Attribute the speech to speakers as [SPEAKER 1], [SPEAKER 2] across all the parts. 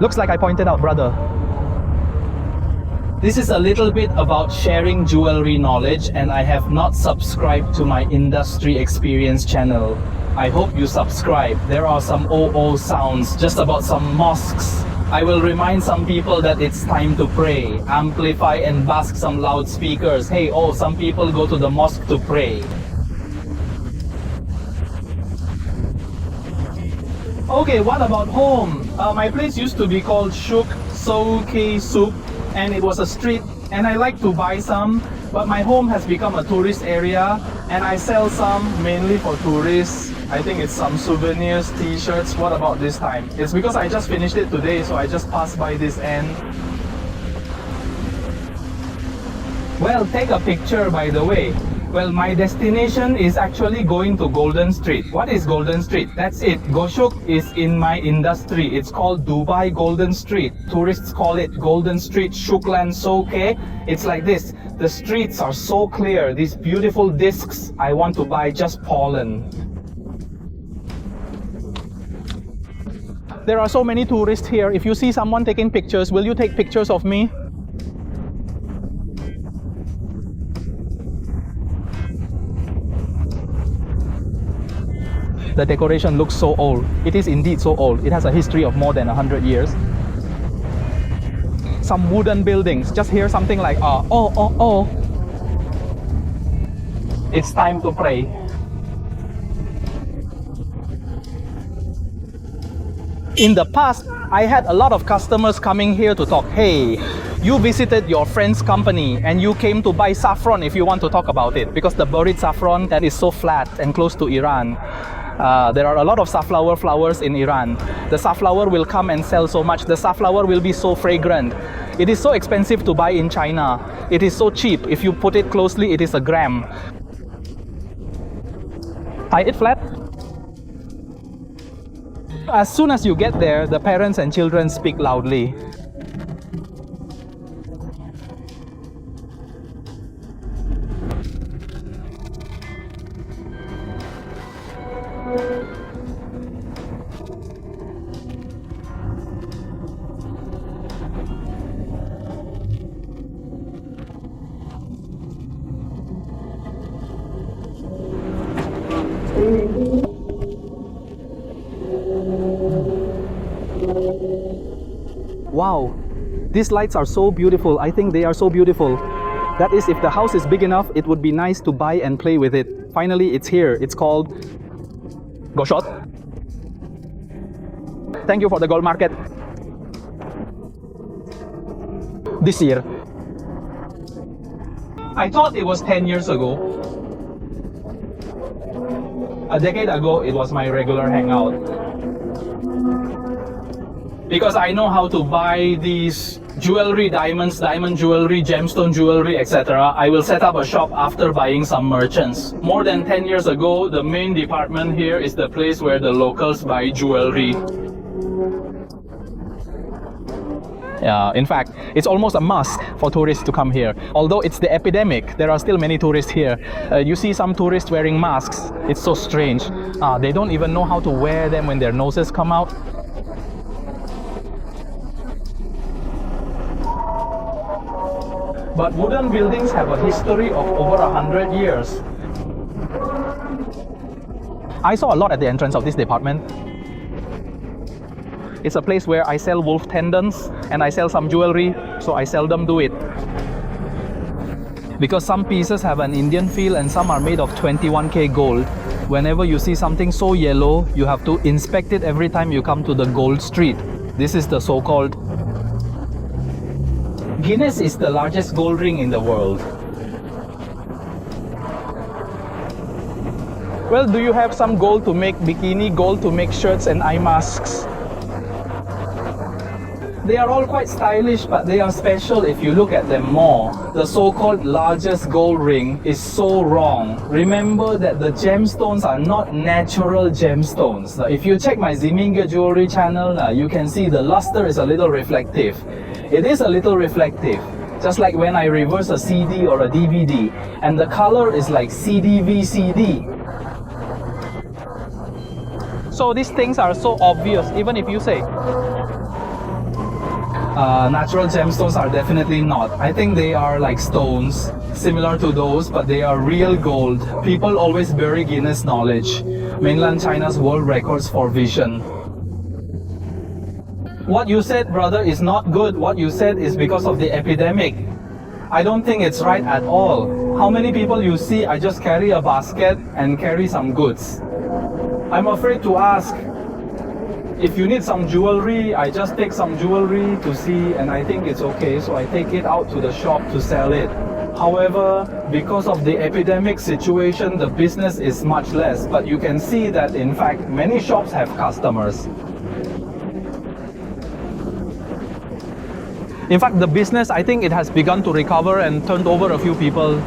[SPEAKER 1] Looks like I pointed out, brother. This is a little bit about sharing jewelry knowledge, and I have not subscribed to my industry experience channel. I hope you subscribe. There are some OO sounds just about some mosques. I will remind some people that it's time to pray, amplify and bask some loudspeakers. Hey, some people go to the mosque to pray. Okay, what about home? My place used to be called Shuk Soke Soup, and it was a street, and I like to buy some, but my home has become a tourist area, and I sell some mainly for tourists. I think it's some souvenirs, t-shirts. What about this time? It's because I just finished it today, so I just passed by this end. Well, take a picture, by the way. Well, my destination is actually going to Golden Street. What is Golden Street? That's it. Goshuk is in my industry. It's called Dubai Golden Street. Tourists call it Golden Street, Shuklan Soke. It's like this. The streets are so clear. These beautiful discs, I want to buy just pollen. There are so many tourists here. If you see someone taking pictures, will you take pictures of me? The decoration looks so old. It is indeed so old. It has a history of more than 100 years. Some wooden buildings. Just hear something like, oh. It's time to pray. In the past, I had a lot of customers coming here to talk. Hey, you visited your friend's company and you came to buy saffron if you want to talk about it, because the buried saffron that is so flat and close to Iran. There are a lot of safflower flowers in Iran. The safflower will come and sell so much. The safflower will be so fragrant. It is so expensive to buy in China. It is so cheap. If you put it closely, it is a gram. Tie it flat. As soon as you get there, the parents and children speak loudly. Wow, these lights are so beautiful. I think they are so beautiful. That is, if the house is big enough, it would be nice to buy and play with it. Finally, it's here. It's called Goshot. Thank you for the gold market. This year. I thought it was 10 years ago. A decade ago, it was my regular hangout. Because I know how to buy these jewelry, diamonds, diamond jewelry, gemstone jewelry, etc. I will set up a shop after buying some merchants. More than 10 years ago, the main department here is the place where the locals buy jewelry. Yeah, in fact, it's almost a must for tourists to come here. Although it's the epidemic, there are still many tourists here. You see some tourists wearing masks. It's so strange. They don't even know how to wear them when their noses come out. But wooden buildings have a history of over 100 years. I saw a lot at the entrance of this department. It's a place where I sell wolf tendons and I sell some jewelry, so I seldom do it. Because some pieces have an Indian feel and some are made of 21K gold. Whenever you see something so yellow, you have to inspect it every time you come to the gold street. This is the so-called Guinness is the largest gold ring in the world. Well, do you have some gold to make bikini, gold to make shirts and eye masks? They are all quite stylish, but they are special if you look at them more. The so-called largest gold ring is so wrong. Remember that the gemstones are not natural gemstones. If you check my Ziminga jewelry channel, you can see the luster is a little reflective. It is a little reflective, just like when I reverse a CD or a DVD, and the color is like CDVCD. So these things are so obvious, even if you say, Natural gemstones are definitely not. I think they are like stones, similar to those, but they are real gold. People always bury Guinness knowledge, mainland China's world records for vision. What you said, brother, is not good. What you said is because of the epidemic. I don't think it's right at all. How many people you see, I just carry a basket and carry some goods. I'm afraid to ask. If you need some jewelry, I just take some jewelry to see, and I think it's okay, so I take it out to the shop to sell it. However, because of the epidemic situation, the business is much less, but you can see that in fact many shops have customers. In fact, the business, I think it has begun to recover and turned over a few people.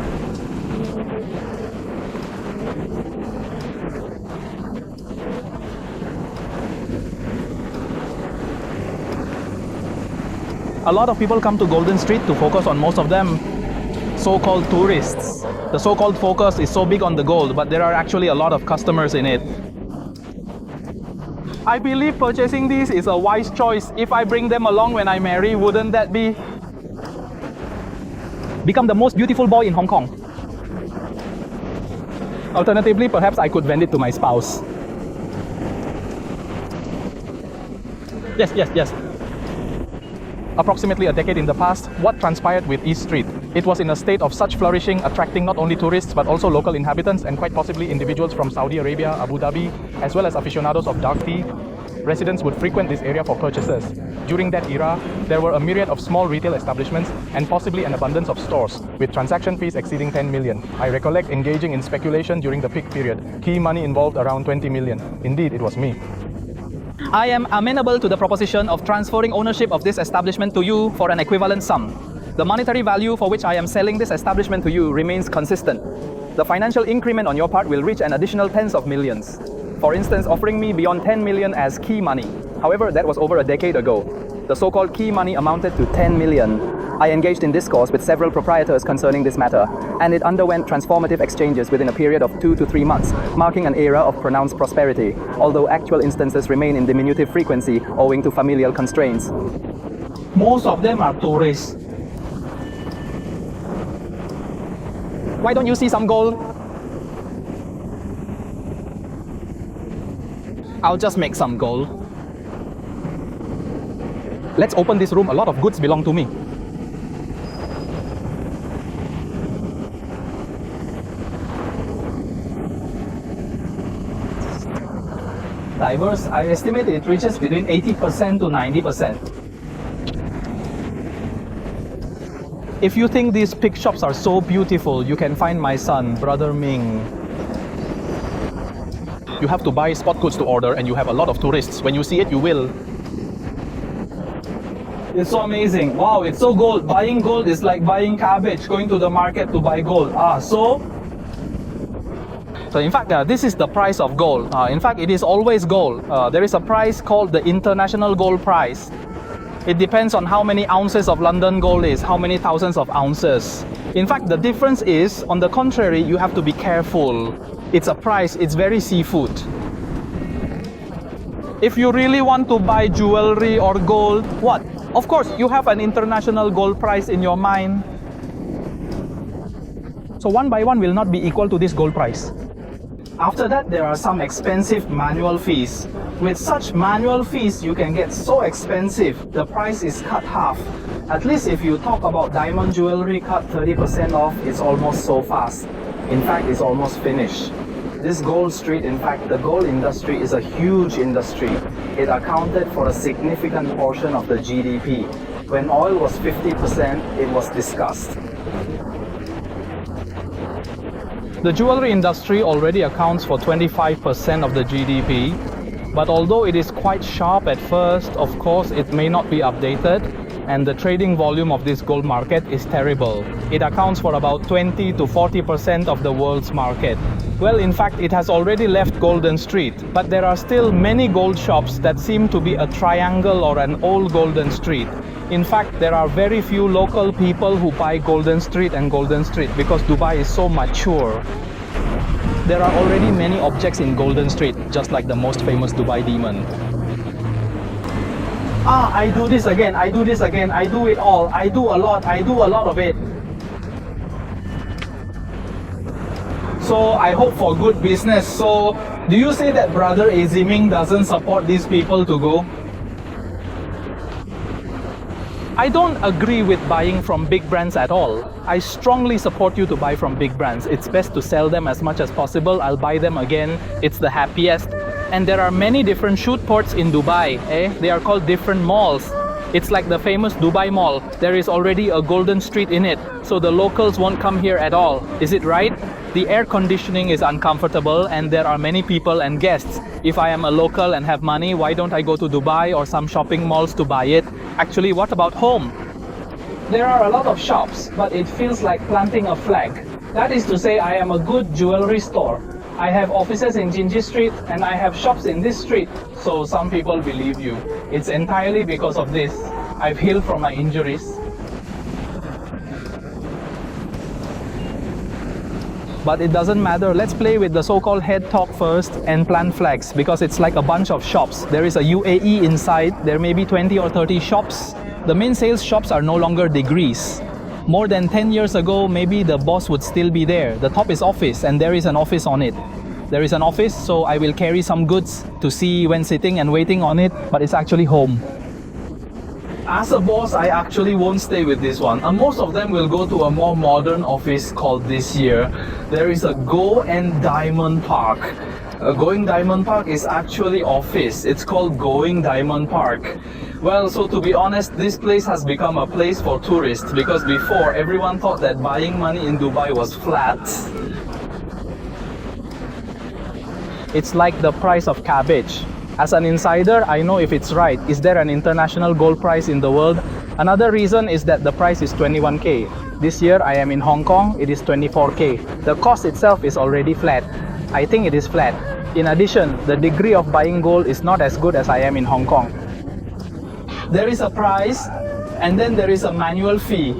[SPEAKER 1] A lot of people come to Golden Street to focus on most of them so-called tourists. The so-called focus is so big on the gold, but there are actually a lot of customers in it. I believe purchasing these is a wise choice. If I bring them along when I marry, wouldn't that be? Become the most beautiful boy in Hong Kong. Alternatively, perhaps I could vend it to my spouse. Yes. Approximately a decade in the past, what transpired with East Street? It was in a state of such flourishing, attracting not only tourists but also local inhabitants and quite possibly individuals from Saudi Arabia, Abu Dhabi, as well as aficionados of dark tea. Residents would frequent this area for purchases. During that era, there were a myriad of small retail establishments and possibly an abundance of stores, with transaction fees exceeding 10 million. I recollect engaging in speculation during the peak period. Key money involved around 20 million. Indeed, it was me. I am amenable to the proposition of transferring ownership of this establishment to you for an equivalent sum. The monetary value for which I am selling this establishment to you remains consistent. The financial increment on your part will reach an additional tens of millions. For instance, offering me beyond 10 million as key money. However, that was over a decade ago. The so-called key money amounted to 10 million. I engaged in discourse with several proprietors concerning this matter, and it underwent transformative exchanges within a period of 2 to 3 months, marking an era of pronounced prosperity, although actual instances remain in diminutive frequency owing to familial constraints. Most of them are tourists. Why don't you see some gold? I'll just make some gold. Let's open this room. A lot of goods belong to me. Diverse, I estimate it reaches between 80% to 90%. If you think these pig shops are so beautiful, you can find my son, Brother Ming. You have to buy spot goods to order and you have a lot of tourists. When you see it, you will. It's so amazing. Wow, it's so gold. Buying gold is like buying cabbage, going to the market to buy gold. So in fact, this is the price of gold. In fact, it is always gold. There is a price called the International Gold Price. It depends on how many ounces of London gold is, how many thousands of ounces. In fact, the difference is, on the contrary, you have to be careful. It's a price, it's very seafood. If you really want to buy jewelry or gold, what? Of course, you have an international gold price in your mind. So one by one will not be equal to this gold price. After that, there are some expensive manual fees. With such manual fees, you can get so expensive, the price is cut half. At least if you talk about diamond jewelry cut 30% off, it's almost so fast. In fact, it's almost finished. This gold street, in fact, the gold industry is a huge industry. It accounted for a significant portion of the GDP. When oil was 50%, it was discussed. The jewelry industry already accounts for 25% of the GDP, but although it is quite sharp at first, of course, it may not be updated, and the trading volume of this gold market is terrible. It accounts for about 20 to 40% of the world's market. Well, in fact, it has already left Golden Street, but there are still many gold shops that seem to be a triangle or an old Golden Street. In fact, there are very few local people who buy Golden Street and Golden Street because Dubai is so mature. There are already many objects in Golden Street, just like the most famous Dubai demon. I do this again, I do this again, I do it all, I do a lot of it. So I hope for good business. So do you say that Brother Aziming doesn't support these people to go? I don't agree with buying from big brands at all. I strongly support you to buy from big brands. It's best to sell them as much as possible. I'll buy them again. It's the happiest. And there are many different shoot ports in Dubai. They are called different malls. It's like the famous Dubai Mall. There is already a golden street in it, so the locals won't come here at all. Is it right? The air conditioning is uncomfortable and there are many people and guests. If I am a local and have money, why don't I go to Dubai or some shopping malls to buy it? Actually, what about home? There are a lot of shops, but it feels like planting a flag. That is to say, I am a good jewelry store. I have offices in Jinji Street and I have shops in this street, so some people believe you. It's entirely because of this. I've healed from my injuries. But it doesn't matter. Let's play with the so-called head talk first and plant flags, because it's like a bunch of shops. There is a UAE inside. There may be 20 or 30 shops. The main sales shops are no longer degrees. More than 10 years ago, maybe the boss would still be there. The top is office and there is an office on it. There is an office, so I will carry some goods to see when sitting and waiting on it, but it's actually home. As a boss, I actually won't stay with this one. Most of them will go to a more modern office called this year. There is a Go and Diamond Park. Going Diamond Park is actually office. It's called Going Diamond Park. Well, so to be honest, this place has become a place for tourists, because before everyone thought that buying money in Dubai was flat. It's like the price of cabbage. As an insider, I know if it's right. Is there an international gold price in the world? Another reason is that the price is 21K. This year I am in Hong Kong, it is 24K. The cost itself is already flat. I think it is flat. In addition, the degree of buying gold is not as good as I am in Hong Kong. There is a price and then there is a manual fee.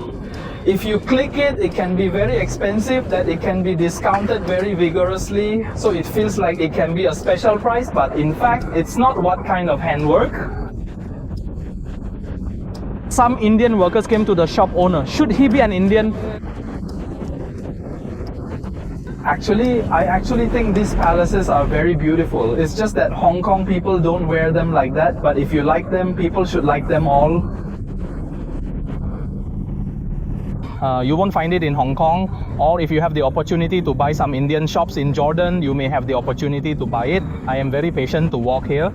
[SPEAKER 1] If you click it, it can be very expensive, that it can be discounted very vigorously, so it feels like it can be a special price, but in fact, it's not what kind of handwork. Some Indian workers came to the shop owner. Should he be an Indian? Actually, I actually think these palaces are very beautiful. It's just that Hong Kong people don't wear them like that, but if you like them, people should like them all. You won't find it in Hong Kong, or if you have the opportunity to buy some Indian shops in Jordan, you may have the opportunity to buy it. I am very patient to walk here.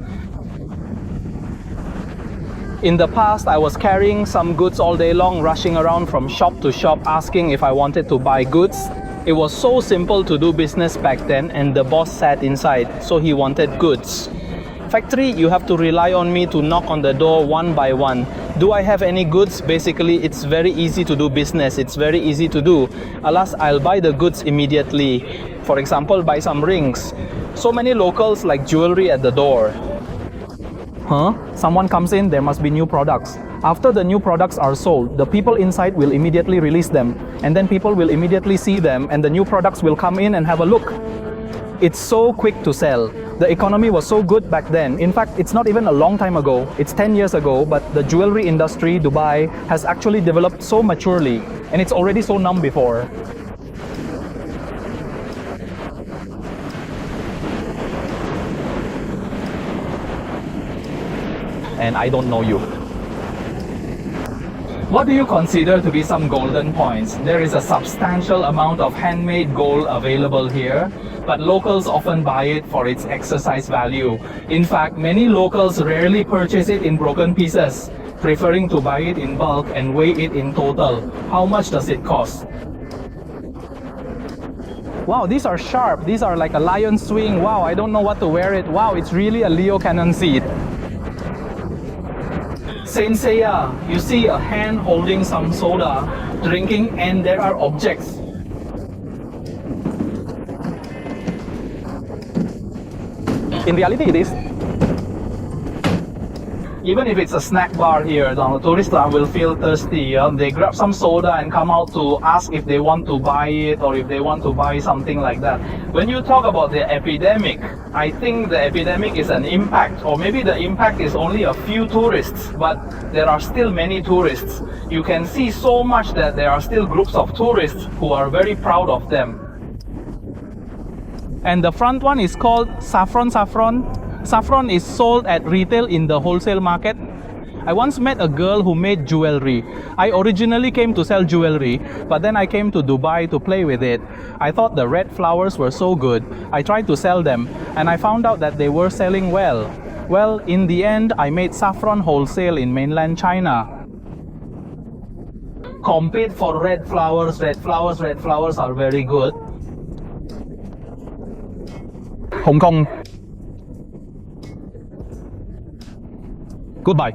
[SPEAKER 1] In the past, I was carrying some goods all day long, rushing around from shop to shop, asking if I wanted to buy goods. It was so simple to do business back then, and the boss sat inside, so he wanted goods. Factory, you have to rely on me to knock on the door one by one. Do I have any goods? Basically, it's very easy to do business. It's very easy to do. Alas, I'll buy the goods immediately. For example, buy some rings. So many locals like jewelry at the door. Someone comes in, there must be new products. After the new products are sold, the people inside will immediately release them. And then people will immediately see them, and the new products will come in and have a look. It's so quick to sell. The economy was so good back then. In fact, it's not even a long time ago. It's 10 years ago, but the jewelry industry, Dubai, has actually developed so maturely, and it's already so numb before. And I don't know you. What do you consider to be some golden points? There is a substantial amount of handmade gold available here, but locals often buy it for its exercise value. In fact, many locals rarely purchase it in broken pieces, preferring to buy it in bulk and weigh it in total. How much does it cost? Wow, these are sharp. These are like a lion swing. Wow, I don't know what to wear it. Wow, it's really a Leo cannon seed. Saint Seiya, you see a hand holding some soda, drinking, and there are objects. In reality, it is. Even if it's a snack bar here, the tourists will feel thirsty. They grab some soda and come out to ask if they want to buy it or if they want to buy something like that. When you talk about the epidemic, I think the epidemic is an impact, or maybe the impact is only a few tourists, but there are still many tourists. You can see so much that there are still groups of tourists who are very proud of them. And the front one is called saffron. Saffron is sold at retail in the wholesale market. I once met a girl who made jewelry. I originally came to sell jewelry, but then I came to Dubai to play with it. I thought the red flowers were so good. I tried to sell them, and I found out that they were selling well. Well, in the end, I made saffron wholesale in mainland China. Compete for red flowers. Red flowers are very good. Hong Kong. Goodbye.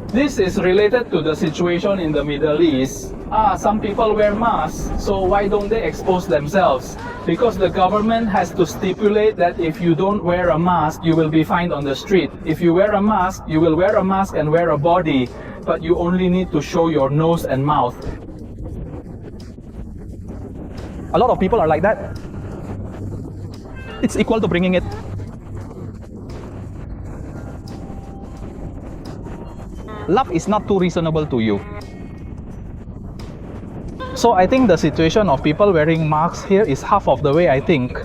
[SPEAKER 1] This is related to the situation in the Middle East. Some people wear masks, so why don't they expose themselves? Because the government has to stipulate that if you don't wear a mask, you will be fined on the street. If you wear a mask, you will wear a mask and wear a body, but you only need to show your nose and mouth. A lot of people are like that. It's equal to bringing it. Love is not too reasonable to you. So I think the situation of people wearing masks here is half of the way, I think.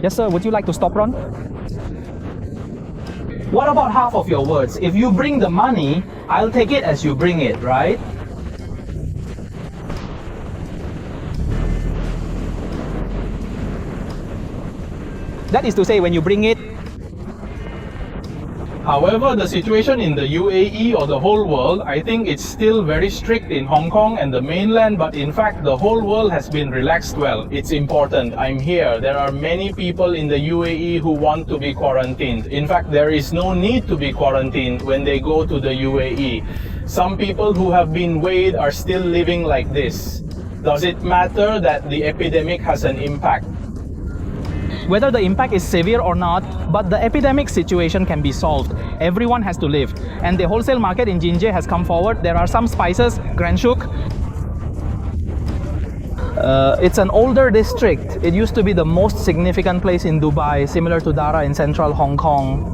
[SPEAKER 1] Yes sir, would you like to stop Ron? What about half of your words? If you bring the money, I'll take it as you bring it, right? That is to say, when you bring it. However, the situation in the UAE or the whole world, I think it's still very strict in Hong Kong and the mainland, but in fact, the whole world has been relaxed well. It's important. I'm here. There are many people in the UAE who want to be quarantined. In fact, there is no need to be quarantined when they go to the UAE. Some people who have been weighed are still living like this. Does it matter that the epidemic has an impact? Whether the impact is severe or not, but the epidemic situation can be solved. Everyone has to live. And the wholesale market in Jinjie has come forward. There are some spices, Grand Shuk. It's an older district. It used to be the most significant place in Dubai, similar to Dara in central Hong Kong.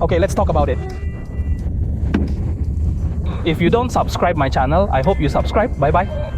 [SPEAKER 1] Okay, let's talk about it. If you don't subscribe my channel, I hope you subscribe. Bye bye.